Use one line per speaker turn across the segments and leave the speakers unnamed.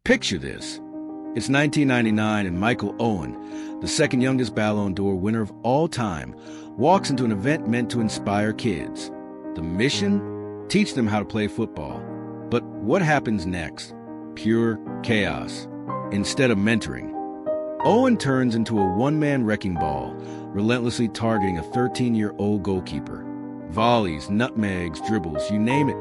Picture this. It's 1999 and Michael Owen, the second youngest Ballon d'Or winner of all time, walks into an event meant to inspire kids. The mission? Teach them how to play football. But what happens next? Pure chaos. Instead of mentoring, Owen turns into a one-man wrecking ball, relentlessly targeting a 13-year-old goalkeeper. Volleys, nutmegs, dribbles, you name it.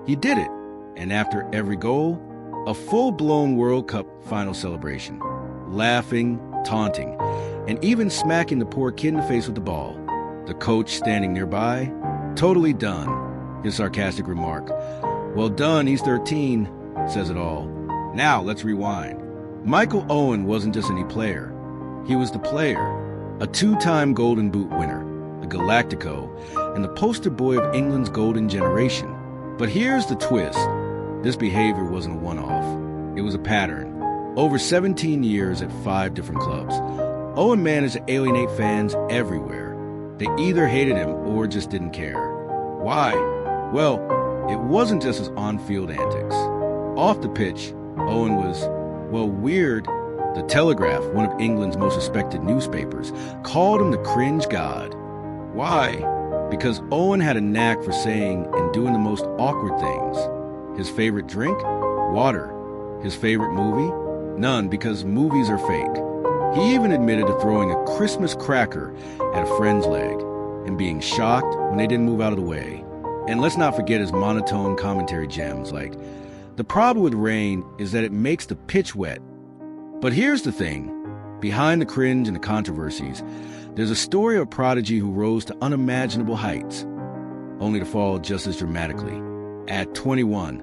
He did it. And after every goal, a full-blown World Cup final celebration. Laughing, taunting, and even smacking the poor kid in the face with the ball. The coach standing nearby, totally done. His sarcastic remark, "Well done, he's 13, says it all. Now let's rewind. Michael Owen wasn't just any player. He was the player. A two-time Golden Boot winner, a Galactico, and the poster boy of England's golden generation. But here's the twist. This behavior wasn't a one-off. It was a pattern. Over 17 years at 5 different clubs, Owen managed to alienate fans everywhere. They either hated him or just didn't care. Why? Well, it wasn't just his on-field antics. Off the pitch, Owen was, weird. The Telegraph, one of England's most respected newspapers, called him the cringe god. Why? Because Owen had a knack for saying and doing the most awkward things. His favorite drink? Water. His favorite movie? None, because movies are fake. He even admitted to throwing a Christmas cracker at a friend's leg and being shocked when they didn't move out of the way. And let's not forget his monotone commentary gems like, "The problem with rain is that it makes the pitch wet." But here's the thing. Behind the cringe and the controversies, there's a story of a prodigy who rose to unimaginable heights, only to fall just as dramatically. At 21,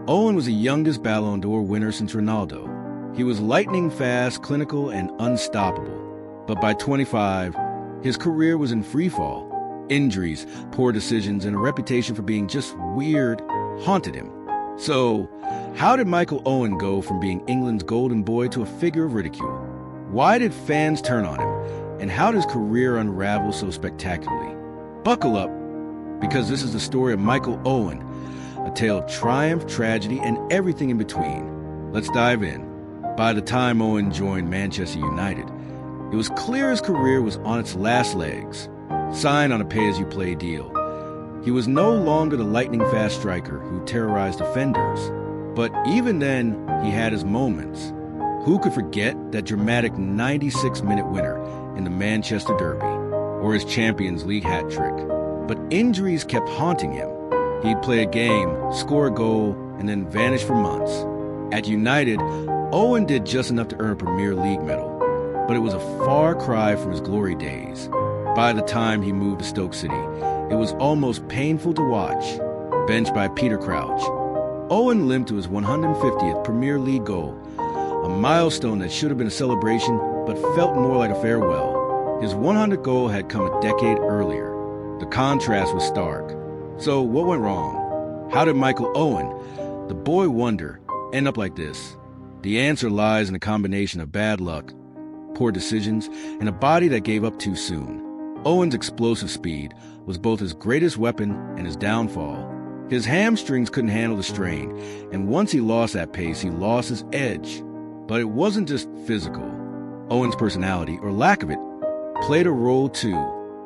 Owen was the youngest Ballon d'Or winner since Ronaldo. He was lightning fast, clinical, and unstoppable. But by 25, his career was in freefall. Injuries, poor decisions, and a reputation for being just weird haunted him. So, how did Michael Owen go from being England's golden boy to a figure of ridicule? Why did fans turn on him? And how does career unravel so spectacularly? Buckle up, because this is the story of Michael Owen, a tale of triumph, tragedy, and everything in between. Let's dive in. By the time Owen joined Manchester United, it was clear his career was on its last legs. Signed on a pay-as-you-play deal, he was no longer the lightning-fast striker who terrorized defenders. But even then, he had his moments. Who could forget that dramatic 96-minute winner in the Manchester Derby, or his Champions League hat trick? But injuries kept haunting him. He'd play a game, score a goal, and then vanish for months. At United, Owen did just enough to earn a Premier League medal, but it was a far cry from his glory days. By the time he moved to Stoke City, it was almost painful to watch. Benched by Peter Crouch, Owen limped to his 150th Premier League goal, a milestone that should have been a celebration but felt more like a farewell. His 100th goal had come a decade earlier. The contrast was stark. So what went wrong? How did Michael Owen, the boy wonder, end up like this? The answer lies in a combination of bad luck, poor decisions, and a body that gave up too soon. Owen's explosive speed was both his greatest weapon and his downfall. His hamstrings couldn't handle the strain, and once he lost that pace, he lost his edge. But it wasn't just physical. Owen's personality, or lack of it, played a role too.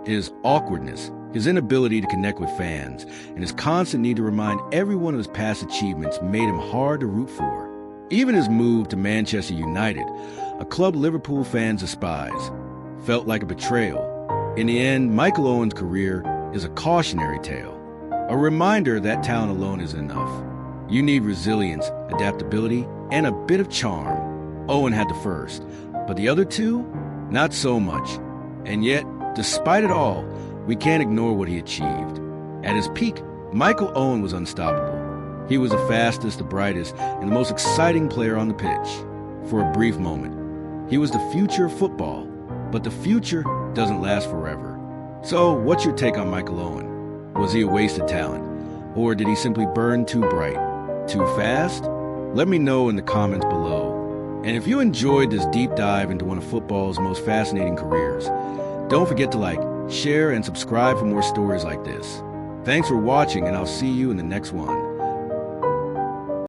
His awkwardness, his inability to connect with fans, and his constant need to remind everyone of his past achievements made him hard to root for. Even his move to Manchester United, a club Liverpool fans despise, felt like a betrayal. In the end, Michael Owen's career is a cautionary tale, a reminder that talent alone isn't enough. You need resilience, adaptability, and a bit of charm. Owen had the first, but the other two, not so much. And yet, despite it all, we can't ignore what he achieved. At his peak, Michael Owen was unstoppable. He was the fastest, the brightest, and the most exciting player on the pitch. For a brief moment, he was the future of football, but the future doesn't last forever. So, what's your take on Michael Owen? Was he a wasted talent? Or did he simply burn too bright? Too fast? Let me know in the comments below. And if you enjoyed this deep dive into one of football's most fascinating careers, don't forget to like, share, and subscribe for more stories like this. Thanks for watching, and I'll see you in the next one.